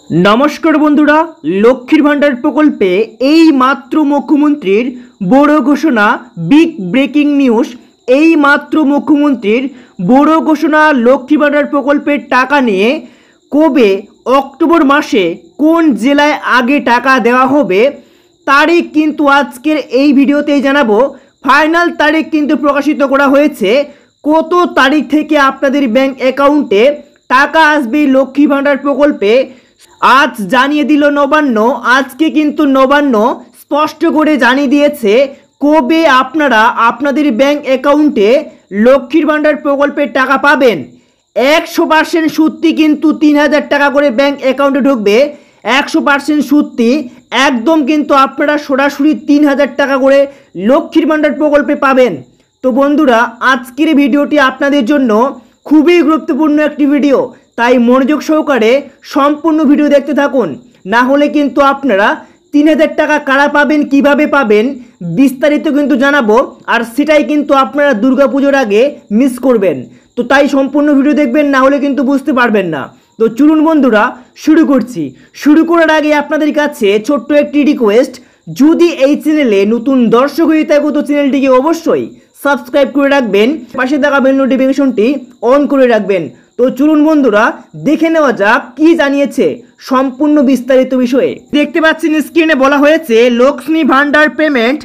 नमस्कार बंधुरा लक्ष्मीर भाण्डार प्रकल्पे এই মাত্র মুখ্যমন্ত্রীর বড় ঘোষণা বিগ ব্রেকিং নিউজ। এই মাত্র মুখ্যমন্ত্রীর বড় ঘোষণা লক্ষ্মীর ভাণ্ডার প্রকল্পের টাকা নিয়ে কবে অক্টোবর মাসে কোন জেলায় আগে টাকা দেওয়া হবে তারিখ কিন্তু আজকের এই ভিডিওতেই জানাবো। ফাইনাল তারিখ কিন্তু প্রকাশিত করা হয়েছে কত তারিখ থেকে আপনাদের ব্যাংক অ্যাকাউন্টে টাকা আসবে লক্ষ্মী ভাণ্ডার প্রকল্পে आज जानिए दिल नबान्न। आज के किन्तु नबान्न स्पष्ट करे जानिए दिएছে कबे आपनारा आपनादेर बैंक अ্যাকাউন্টে लक्ष्मीर भाण्डार प्रकल्पेर टाका पाबेन। 100% सूदती किन्तु 3000 टाका करे बैंक अ্যাকাউন্টে ढुकबे। 100% सूदती एकदम किन्तु आपनारा सरासरि 3000 टाका करे लक्ष्मीर भाण्डार प्रकल्पे पाबेन। तो बंधुरा आजकेर भिडियोटी आपनादेर जोन्नो खूबई गुरुत्वपूर्ण एकटी भिडियो, ताई मनोयोग सहकारे सम्पूर्ण भिडियो देखते थाकुन, ना होले किन्तु आपनारा 3000 टाका कारा पाबेन किभाबे पाबेन विस्तारित किन्तु जानाबो और सेटाई किन्तु आपनारा दुर्गा पूजोर आगे मिस करबेन। तो ताई सम्पूर्ण भिडियो देखबेन, ना होले किन्तु बुझते पारबेन ना। तो चलुन बंधुरा शुरू करछि। शुरू करार आगे आपनादेर काछे छोट्ट एकटी रिक्वेस्ट, यदि एई चैनेले नतुन दर्शक हये थाको तो चैनेलटिके अवश्यई सबस्क्राइब करे राखबेन, पाशे थाका बेल नोटिफिकेशनटी अन करे राखबेन। तो चलुन बंधुरा देखे नेওয়া যাক কি জানিয়েছে সম্পূর্ণ বিস্তারিত বিষয়ে। দেখতে পাচ্ছেন স্ক্রিনে বলা হয়েছে লক্ষ্মী ভান্ডার পেমেন্ট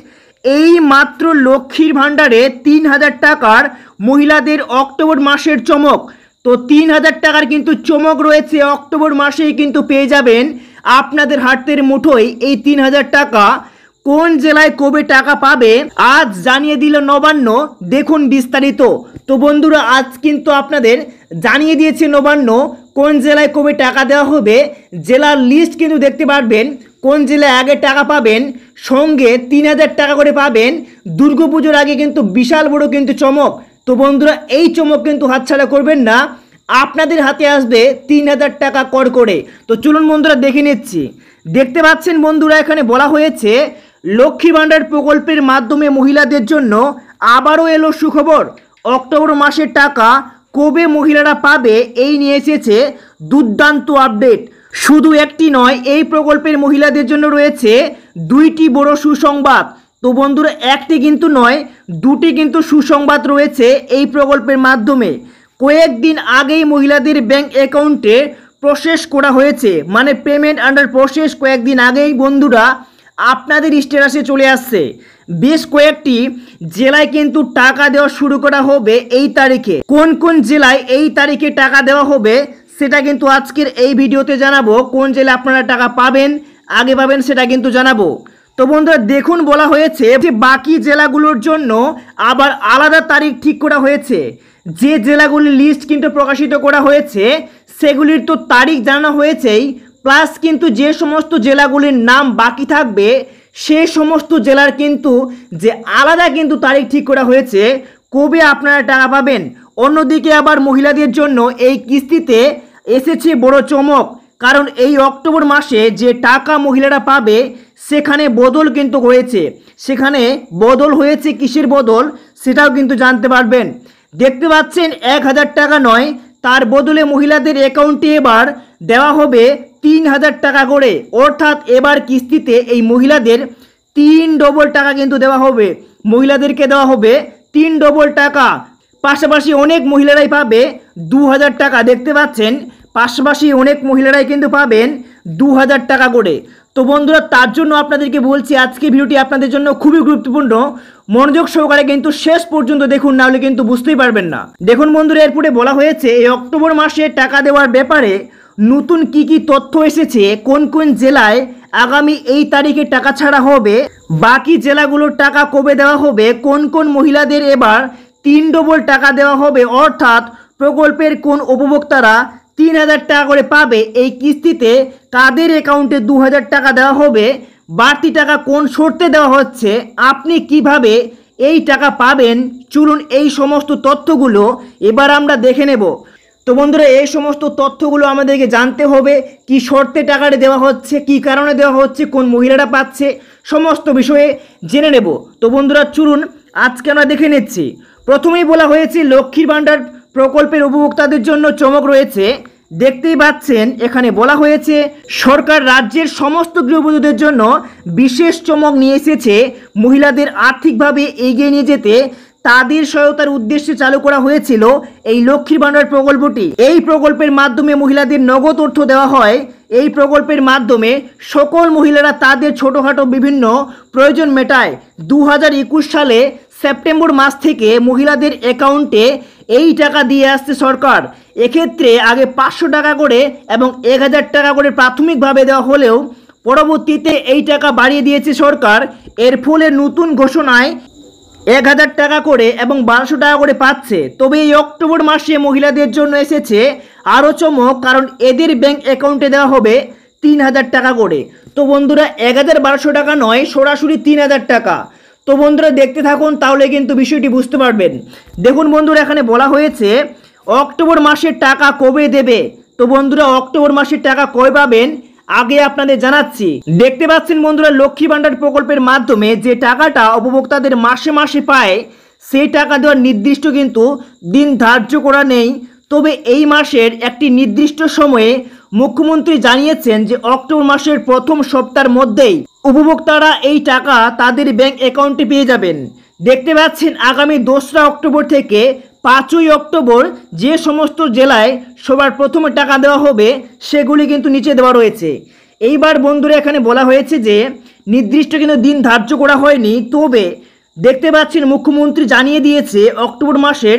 এই মাত্র লক্ষ্মীর ভান্ডারে 3000 টাকার মহিলাদের অক্টোবর মাসের চমক। তো 3000 টাকার কিন্তু চমক রয়েছে, অক্টোবর মাসেই কিন্তু পেয়ে যাবেন আপনাদের হাতের মুঠোয় এই 3000 টাকা। কোন জেলায় কবে টাকা পাবে আজ জানিয়ে দিল নবান্ন, দেখুন বিস্তারিত। তো বন্ধুরা আজ কিন্তু আপনাদের জানিয়ে দিয়েছে নবান্ন কোন জেলায় কবে টাকা দেওয়া হবে। জেলার লিস্ট কিন্তু দেখতে পারবেন কোন জেলায় আগে টাকা পাবেন, সঙ্গে 3000 টাকা করে পাবেন। দুর্গাপুজোর আগে কিন্তু বিশাল বড় কিন্তু চমক। তো বন্ধুরা এই চমক কিন্তু হাতছাড়া করবেন না, আপনাদের হাতে আসবে 3000 টাকা কর করে। তো চলুন বন্ধুরা দেখে নিচ্ছি। দেখতে পাচ্ছেন বন্ধুরা এখানে বলা হয়েছে লক্ষ্মী ভাণ্ডার প্রকল্পের মাধ্যমে মহিলাদের জন্য আবারও এলো সুখবর। অক্টোবর মাসের টাকা কবে মহিলারা পাবে এই নিয়ে এসেছে দুর্দান্ত আপডেট। শুধু একটি নয়, এই প্রকল্পের মহিলাদের জন্য রয়েছে দুইটি বড় সুসংবাদ। তো বন্ধুরা একটি কিন্তু নয়, দুটি কিন্তু সুসংবাদ রয়েছে এই প্রকল্পের মাধ্যমে। কয়েকদিন আগেই মহিলাদের ব্যাংক অ্যাকাউন্টে প্রসেস করা হয়েছে, মানে পেমেন্ট আন্ডার প্রসেস কয়েকদিন আগেই বন্ধুরা আপনাদের স্ট্যাটাসে চলে আসছে। বেশ কয়েকটি জেলায় কিন্তু টাকা দেওয়া শুরু করা হবে এই তারিখে। কোন কোন জেলায় এই তারিখে টাকা দেওয়া হবে সেটা কিন্তু আজকের এই ভিডিওতে জানাবো। কোন জেলায় আপনারা টাকা পাবেন আগে পাবেন সেটা কিন্তু জানাবো। তো বন্ধুরা দেখুন বলা হয়েছে যে বাকি জেলাগুলোর জন্য আবার আলাদা তারিখ ঠিক করা হয়েছে। যে জেলাগুলির লিস্ট কিন্তু প্রকাশিত করা হয়েছে সেগুলির তো তারিখ জানানো হয়েছেই, প্লাস কিন্তু যে সমস্ত জেলাগুলির নাম বাকি থাকবে সে সমস্ত জেলার কিন্তু যে আলাদা কিন্তু তারিখ ঠিক করা হয়েছে কবে আপনারা টাকা পাবেন। অন্যদিকে আবার মহিলাদের জন্য এই কিস্তিতে এসেছে বড় চমক, কারণ এই অক্টোবর মাসে যে টাকা মহিলারা পাবে সেখানে বদল কিন্তু হয়েছে। সেখানে বদল হয়েছে, কিসের বদল সেটাও কিন্তু জানতে পারবেন। দেখতে পাচ্ছেন 1000 টাকা নয়, তার বদলে মহিলাদের অ্যাকাউন্টে এবার দেওয়া হবে 3000 টাকা করে। অর্থাৎ এবার কিস্তিতে এই মহিলাদের 3 ডবল টাকা কিন্তু দেওয়া হবে, মহিলাদেরকে দেওয়া হবে 3 ডবল টাকা। পাশাপাশি অনেক মহিলারাই পাবে 2000 টাকা। দেখতে পাচ্ছেন পাশাপাশি অনেক মহিলারাই কিন্তু পাবেন 2000 টাকা করে। তো বন্ধুরা তার জন্য আপনাদেরকে বলছি আজকে ভিডিওটি আপনাদের জন্য খুবই গুরুত্বপূর্ণ, মনোযোগ সহকারে কিন্তু শেষ পর্যন্ত দেখুন, না হলে কিন্তু বুঝতেই পারবেন না। দেখুন বন্ধুরা এরপরে বলা হয়েছে এই অক্টোবর মাসে টাকা দেওয়ার ব্যাপারে নতুন কি কি তথ্য এসেছে, কোন কোন জেলায় আগামী এই তারিখে টাকা ছাড়া হবে, বাকি জেলাগুলোর টাকা কবে দেওয়া হবে, কোন কোন মহিলাদের এবার 3 ডবল টাকা দেওয়া হবে, অর্থাৎ প্রকল্পের কোন উপভোক্তারা 3000 টাকা করে পাবে এই কিস্তিতে, কাদের অ্যাকাউন্টে 2000 টাকা দেওয়া হবে, বাড়তি টাকা কোন শর্তে দেওয়া হচ্ছে, আপনি কিভাবে এই টাকা পাবেন। চলুন এই সমস্ত তথ্যগুলো এবার আমরা দেখে নেব। তো বন্ধুরা এই সমস্ত তথ্যগুলো আমাদেরকে জানতে হবে, কি শর্তে টাকাটা দেওয়া হচ্ছে, কি কারণে দেওয়া হচ্ছে, কোন মহিলারা পাচ্ছে, সমস্ত বিষয়ে জেনে নেব। তো বন্ধুরা চলুন আজকে আমরা দেখে নিচ্ছি। প্রথমেই বলা হয়েছে লক্ষ্মীর ভাণ্ডার প্রকল্পের উপভোক্তাদের জন্য চমক রয়েছে। দেখতেই পাচ্ছেন এখানে বলা হয়েছে সরকার রাজ্যের সমস্ত গৃহবধূদের জন্য বিশেষ চমক নিয়ে এসেছে। মহিলাদের আর্থিকভাবে এগিয়ে নিয়ে যেতে তাদের সহায়তার উদ্দেশ্যে চালু করা হয়েছিল এই লক্ষ্মীর ভাণ্ডার প্রকল্পটি। এই প্রকল্পের মাধ্যমে মহিলাদের নগদ অর্থ দেওয়া হয়। এই প্রকল্পের মাধ্যমে সকল মহিলারা তাদের ছোটোখাটো বিভিন্ন প্রয়োজন মেটায়। 2021 সালে সেপ্টেম্বর মাস থেকে মহিলাদের অ্যাকাউন্টে এই টাকা দিয়ে আসছে সরকার। এক্ষেত্রে আগে 500 টাকা করে এবং 1000 টাকা করে প্রাথমিকভাবে দেওয়া হলেও পরবর্তীতে এই টাকা বাড়িয়ে দিয়েছে সরকার। এর ফলে নতুন ঘোষণায় 1000 টাকা করে এবং 1200 টাকা করে পাচ্ছে। তবে এই অক্টোবর মাসে মহিলাদের জন্য এসেছে আরও চমক, কারণ এদের ব্যাংক অ্যাকাউন্টে দেওয়া হবে 3000 টাকা করে। তো বন্ধুরা 1000-1200 টাকা নয়, সরাসরি 3000 টাকা। তো বন্ধুরা দেখতে থাকুন, তাহলে কিন্তু বিষয়টি বুঝতে পারবেন। দেখুন বন্ধুরা এখানে বলা হয়েছে অক্টোবর মাসের টাকা কবে দেবে। তো বন্ধুরা অক্টোবর মাসের টাকা কবে পাবেন আগে আপনাদের জানাচ্ছি। দেখতে পাচ্ছেন বন্ধুরা লক্ষ্মী ভাণ্ডার প্রকল্পের মাধ্যমে যে টাকাটা উপভোক্তাদের মাসে মাসে পায়, সেই টাকা দেওয়ার নির্দিষ্ট কিন্তু দিন ধার্য করা নেই। তবে এই মাসের একটি নির্দিষ্ট সময়ে মুখ্যমন্ত্রী জানিয়েছেন যে অক্টোবর মাসের প্রথম সপ্তাহের মধ্যেই উপভোক্তারা এই টাকা তাদের ব্যাংক অ্যাকাউন্টে পেয়ে যাবেন। দেখতে পাচ্ছেন আগামী 2রা অক্টোবর থেকে 5ই অক্টোবর যে সমস্ত জেলায় সবার প্রথমে টাকা দেওয়া হবে সেগুলি কিন্তু নিচে দেওয়া রয়েছে। এইবার বন্ধুরা এখানে বলা হয়েছে যে নির্দিষ্ট কিন্তু দিন ধার্য করা হয়নি, তবে দেখতে পাচ্ছেন মুখ্যমন্ত্রী জানিয়ে দিয়েছে অক্টোবর মাসের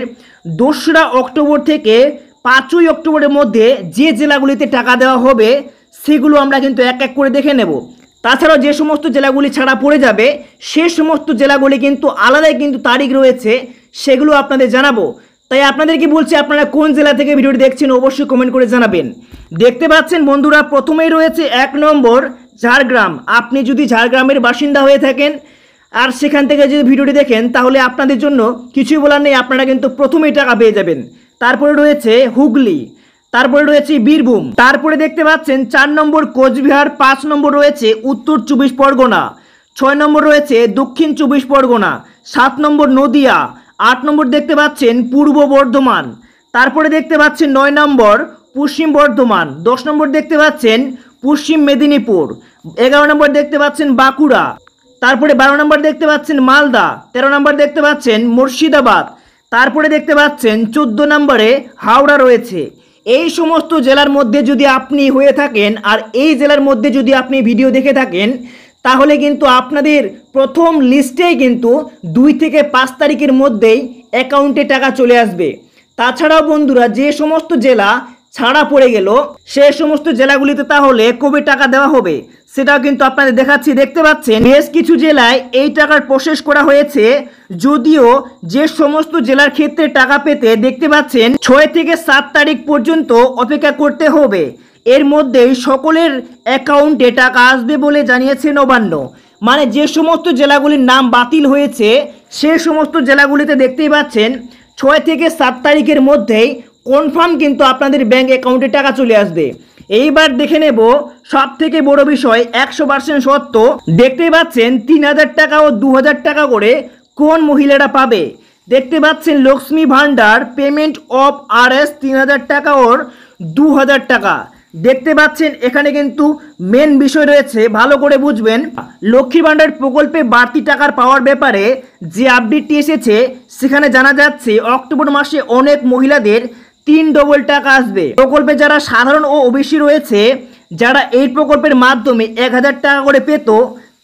2রা অক্টোবর থেকে 5ই অক্টোবরের মধ্যে যে জেলাগুলিতে টাকা দেওয়া হবে সেগুলো আমরা কিন্তু এক এক করে দেখে নেব। তাছাড়াও যে সমস্ত জেলাগুলি ছাড়া পড়ে যাবে সে সমস্ত জেলাগুলি কিন্তু আলাদাই কিন্তু তারিখ রয়েছে, সেগুলো আপনাদের জানাবো। তাই আপনাদেরকে বলছি আপনারা কোন জেলা থেকে ভিডিওটি দেখছেন অবশ্যই কমেন্ট করে জানাবেন। দেখতে পাচ্ছেন বন্ধুরা প্রথমেই রয়েছে 1 নম্বর ঝাড়গ্রাম। আপনি যদি ঝাড়গ্রামের বাসিন্দা হয়ে থাকেন আর সেখান থেকে যদি ভিডিওটি দেখেন তাহলে আপনাদের জন্য কিছুই বলার নেই, আপনারা কিন্তু প্রথমেই টাকা পেয়ে যাবেন। তারপরে রয়েছে হুগলি, তারপরে রয়েছে বীরভূম, তারপরে দেখতে পাচ্ছেন 4 নম্বর কোচবিহার, 5 নম্বর রয়েছে উত্তর 24 পরগনা, 6 নম্বর রয়েছে দক্ষিণ 24 পরগনা, 7 নম্বর নদিয়া, 8 নম্বর দেখতে পাচ্ছেন পূর্ব বর্ধমান, তারপরে দেখতে পাচ্ছেন 9 নম্বর পশ্চিম বর্ধমান, 10 নম্বর দেখতে পাচ্ছেন পশ্চিম মেদিনীপুর, 11 নম্বর দেখতে পাচ্ছেন বাঁকুড়া, তারপরে 12 নম্বর দেখতে পাচ্ছেন মালদা, 13 নম্বর দেখতে পাচ্ছেন মুর্শিদাবাদ, তারপরে দেখতে পাচ্ছেন 14 নম্বরে হাওড়া রয়েছে। এই সমস্ত জেলার মধ্যে যদি আপনি হয়ে থাকেন আর এই জেলার মধ্যে যদি আপনি ভিডিও দেখে থাকেন তাহলে কিন্তু আপনাদের প্রথম লিস্টেই কিন্তু 2 থেকে 5 তারিখের মধ্যেই অ্যাকাউন্টে টাকা চলে আসবে। তাছাড়াও বন্ধুরা যে সমস্ত জেলা ছাড়া পড়ে গেল সে সমস্ত জেলাগুলিতে তাহলে কবে টাকা দেওয়া হবে সেটাও কিন্তু আপনাদের দেখাচ্ছি। দেখতে পাচ্ছেন বেশ কিছু জেলায় এই টাকার প্রসেস করা হয়েছে, যদিও যে সমস্ত জেলার ক্ষেত্রে টাকা পেতে দেখতে পাচ্ছেন 6 থেকে 7 তারিখ পর্যন্ত অপেক্ষা করতে হবে। এর মধ্যেই সকলের অ্যাকাউন্টে টাকা আসবে বলে জানিয়েছে নবান্ন। মানে যে সমস্ত জেলাগুলির নাম বাতিল হয়েছে সে সমস্ত জেলাগুলিতে দেখতেই পাচ্ছেন 6 থেকে 7 তারিখের মধ্যেই কনফার্ম কিন্তু আপনাদের ব্যাংক অ্যাকাউন্টে টাকা চলে আসবে। এইবার দেখে নেব সব থেকে বড় বিষয় 100% সত্য। দেখতেই পাচ্ছেন 3000 টাকা ও 2000 টাকা করে কোন মহিলারা পাবে। দেখতে পাচ্ছেন Lakshmi Bhandar payment of RS 3000 টাকা ওর 2000 টাকা। দেখতে পাচ্ছেন এখানে কিন্তু মেন বিষয় রয়েছে, ভালো করে বুঝবেন। লক্ষ্মী ভাণ্ডার প্রকল্পে বাড়তি টাকার পাওয়ার ব্যাপারে যে আপডেটটি এসেছে সেখানে জানা যাচ্ছে অক্টোবর মাসে অনেক মহিলাদের 3 ডবল টাকা আসবে। প্রকল্পে যারা সাধারণ ও ওবিসি রয়েছে, যারা এই প্রকল্পের মাধ্যমে 1000 টাকা করে পেত,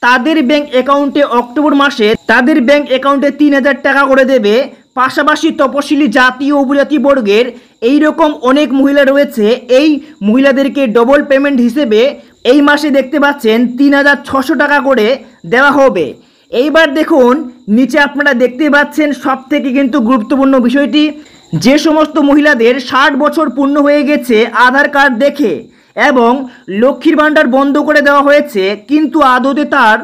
তাদের ব্যাংক অ্যাকাউন্টে অক্টোবর মাসে তাদের ব্যাংক অ্যাকাউন্টে 3000 টাকা করে দেবে। পাশাপাশি তপশিলি জাতি ও উপজাতি বর্গের এইরকম অনেক মহিলা রয়েছে, এই মহিলাদেরকে ডবল পেমেন্ট হিসেবে এই মাসে দেখতে পাচ্ছেন 3600 টাকা করে দেওয়া হবে। এইবার দেখুন নিচে আপনারা দেখতে পাচ্ছেন সব থেকে কিন্তু গুরুত্বপূর্ণ বিষয়টি, যে সমস্ত মহিলাদের 60 বছর পূর্ণ হয়ে গেছে আধার কার্ড দেখে এবং লক্ষ্মীর ভাণ্ডার বন্ধ করে দেওয়া হয়েছে, কিন্তু আদতে তার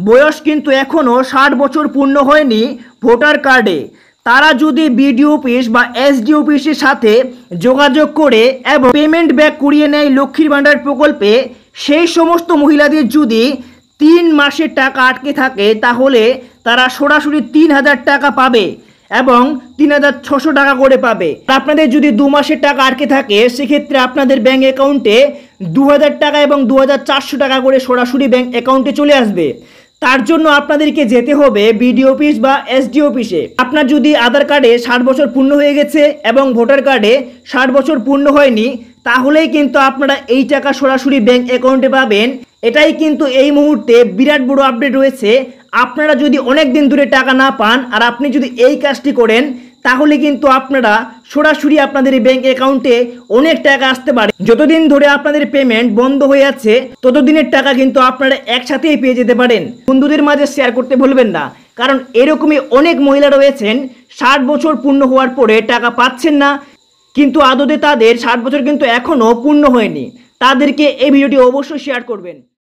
বয়স কিন্তু এখনও 60 বছর পূর্ণ হয়নি ভোটার কার্ডে, তারা যদি বিডিও অফিস বা এসডি অফিসের সাথে যোগাযোগ করে এবং পেমেন্ট ব্যাক করিয়ে নেয় লক্ষ্মীর ভাণ্ডার প্রকল্পে, সেই সমস্ত মহিলাদের যদি 3 মাসের টাকা আটকে থাকে তাহলে তারা সরাসরি 3000 টাকা পাবে। এবং 3600 টাকা করে পাবে। আপনাদের যদি 2 মাসের টাকা আটকে থাকে সেক্ষেত্রে আপনাদের ব্যাংক অ্যাকাউন্টে 2000 টাকা এবং 2400 টাকা করে সরাসরি ব্যাংক অ্যাকাউন্টে চলে আসবে। তার জন্য আপনাদেরকে যেতে হবে বিডিও অফিস বা এসডি অফিসে। আপনার যদি আধার কার্ডে 60 বছর পূর্ণ হয়ে গেছে এবং ভোটার কার্ডে 60 বছর পূর্ণ হয়নি, তাহলেই কিন্তু আপনারা এই টাকা সরাসরি ব্যাংক অ্যাকাউন্টে পাবেন। এটাই কিন্তু এই মুহূর্তে বিরাট বড় আপডেট রয়েছে। আপনারা যদি অনেক দিন ধরে টাকা না পান আর আপনি যদি এই কাজটি করেন, তাহলে কিন্তু আপনারা সরাসরি আপনাদের ব্যাংক অ্যাকাউন্টে অনেক টাকা আসতে পারে। যতদিন ধরে আপনাদের পেমেন্ট বন্ধ হয়ে আছে ততদিনের টাকা কিন্তু আপনারা একসাথেই পেয়ে যেতে পারেন। বন্ধুদের মাঝে শেয়ার করতে ভুলবেন না, কারণ এরকমই অনেক মহিলা রয়েছেন 60 বছর পূর্ণ হওয়ার পরে টাকা পাচ্ছেন না, কিন্তু আদতে তাদের 60 বছর কিন্তু এখনও পূর্ণ হয়নি। তাদেরকে এই ভিডিওটি অবশ্যই শেয়ার করবেন।